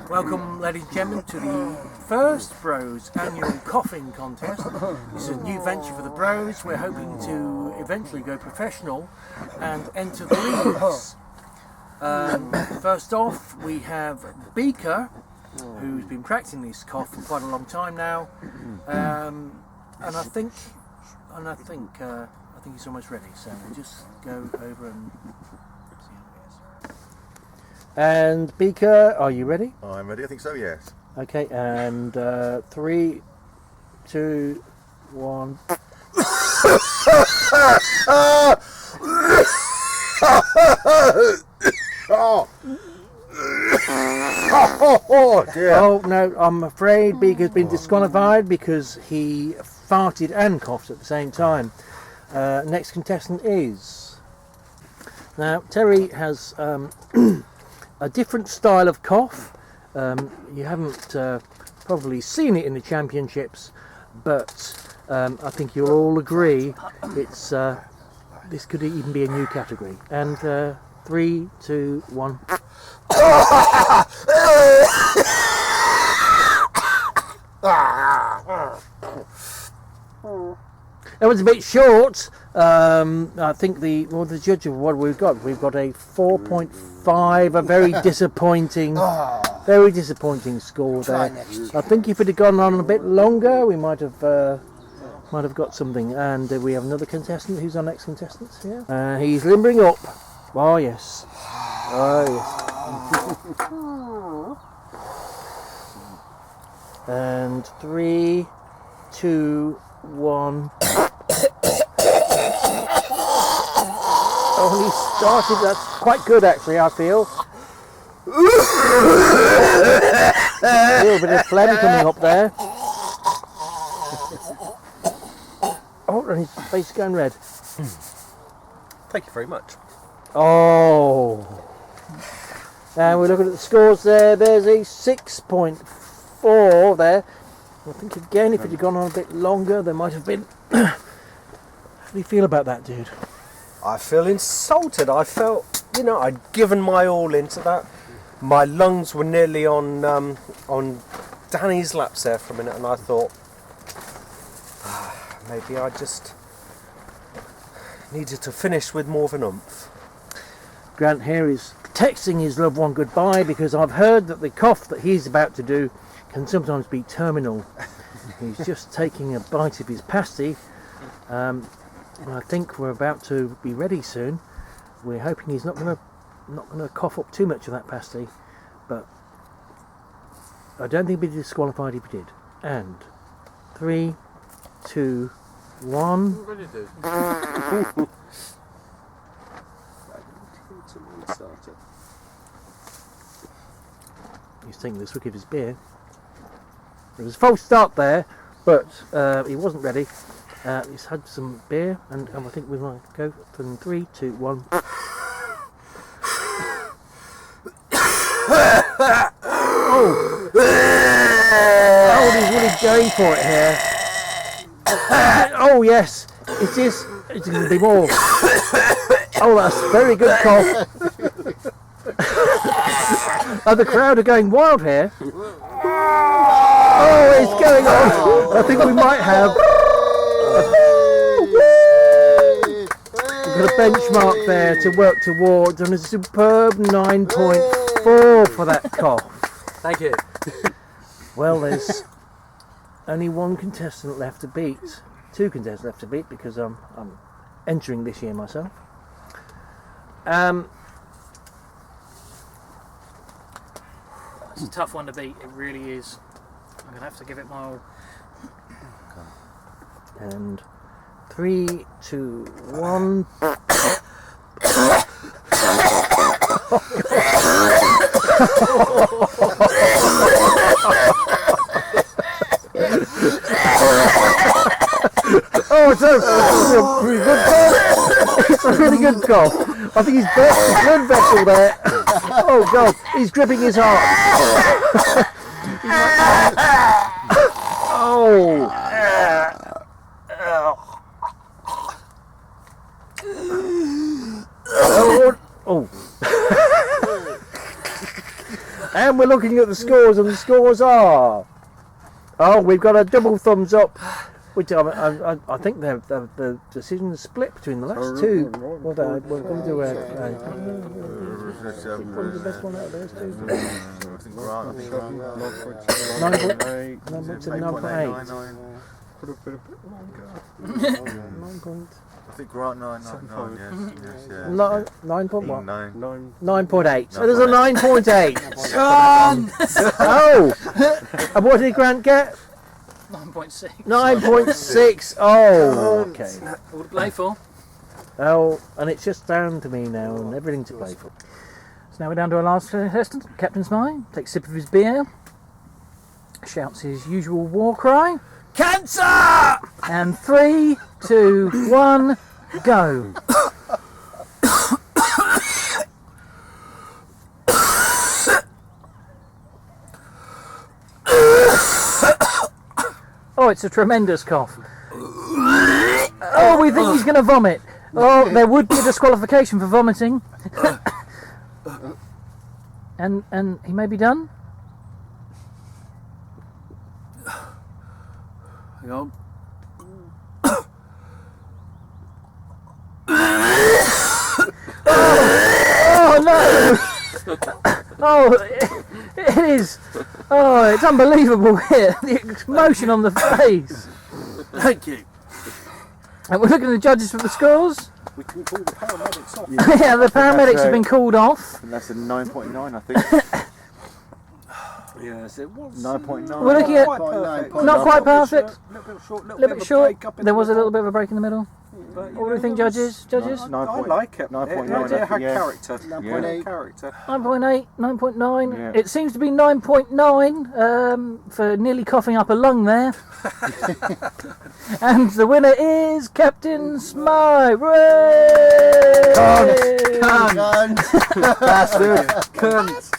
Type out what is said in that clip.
Welcome, ladies and gentlemen, to the First Bros annual coughing contest. This is a new venture for the Bros. We're hoping to eventually go professional and enter the leagues. First off, we have Beaker, who's been practicing this cough for quite a long time now, and I think he's almost ready. So we'll just go over and see how it is. And Beaker, are you ready? I'm ready, I think so, yes. Okay, and 3, 2, 1. Oh dear. Oh no, I'm afraid Beaker's been disqualified because he farted and coughed at the same time. Next contestant is... Now, Terry has a different style of cough. You haven't probably seen it in the championships, but I think you'll all agree it's this could even be a new category. And 3, 2, 1. It was a bit short. I think the judge of what we've got a 4.5, a very disappointing score there. I think if it had gone on a bit longer, we might have got something. And we have another contestant. Who's our next contestant? Yeah. He's limbering up. Oh yes. Oh yes. And 3, 2, 1. Oh, he started. That's quite good, actually. I feel. A little bit of phlegm coming up there. Oh, and his face is going red. Thank you very much. Oh. And we're looking at the scores there. There's a 6.4 there. I think again, if it had gone on a bit longer, there might have been. How do you feel about that, dude? I feel insulted. I felt, I'd given my all into that. My lungs were nearly on Danny's laps there for a minute, and I thought, maybe I just needed to finish with more of an oomph. Grant here is texting his loved one goodbye because I've heard that the cough that he's about to do can sometimes be terminal. He's just taking a bite of his pasty. I think we're about to be ready soon. We're hoping he's not going to cough up too much of that pasty, but I don't think he'd be disqualified if he did. And 3, 2, 1. What did you do? He's taking the swig of his beer. There was a false start there, but he wasn't ready. He's had some beer, and I think we might go from 3, 2, 1. Oh, he's really going for it here. Oh yes, it is. It's going to be more. Oh, that's a very good cough. Oh, the crowd are going wild here. Oh, it's going on. I think we might have. We've got a benchmark there to work towards, and a superb 9.4 for that cough. Thank you. Well, there's only one contestant left to beat. 2 contestants left to beat because I'm entering this year myself. It's a tough one to beat. It really is. I'm going to have to give it my all. And 3, 2, 1. Oh, it's a pretty good cough. It's a really good cough. I think he's burst the blood vessel there. Oh God, he's gripping his heart. Oh. Oh. And we're looking at the scores, and the scores are... Oh, we've got a double thumbs up, which I think the decision is split between the last two. Well, we're going to do What's the best one out of those two. I think Grant. 9.8. Could have been a bit longer. 9 I think Grant 999. Yes, yeah. 9.1. 9. 9.8. So there's a 9.8. Oh! And what did Grant get? 9.6. 9.6. Oh, okay. All to play for. Oh, and it's just down to me now, and everything to play for. So now we're down to our last contestant, Captain Smile. Takes a sip of his beer, shouts his usual war cry. Cancer! And 3, 2, 1, go. Oh, it's a tremendous cough. Oh, we think he's going to vomit. Oh, there would be a disqualification for vomiting. and he may be done. Hang on. Oh no! Oh, it is. Oh, it's unbelievable here. The emotion on the face. Thank you. And we're looking at the judges for the scores. We can call the paramedics off. Yeah, the paramedics have been called off. And that's a 9.9, I think. Yes, it was. 9.9. We're looking at perfect. not quite perfect. A little bit short, A little bit short. break up in There the was a middle. little bit of a break in the middle. But, What do you think, judges? Judges? I like it. 9.9, It had yeah. character. 9.8. Character. 9.8, 9.9. Yeah. It seems to be 9.9 for nearly coughing up a lung there. And the winner is Captain Smile. Hooray! Bastard. Cunt.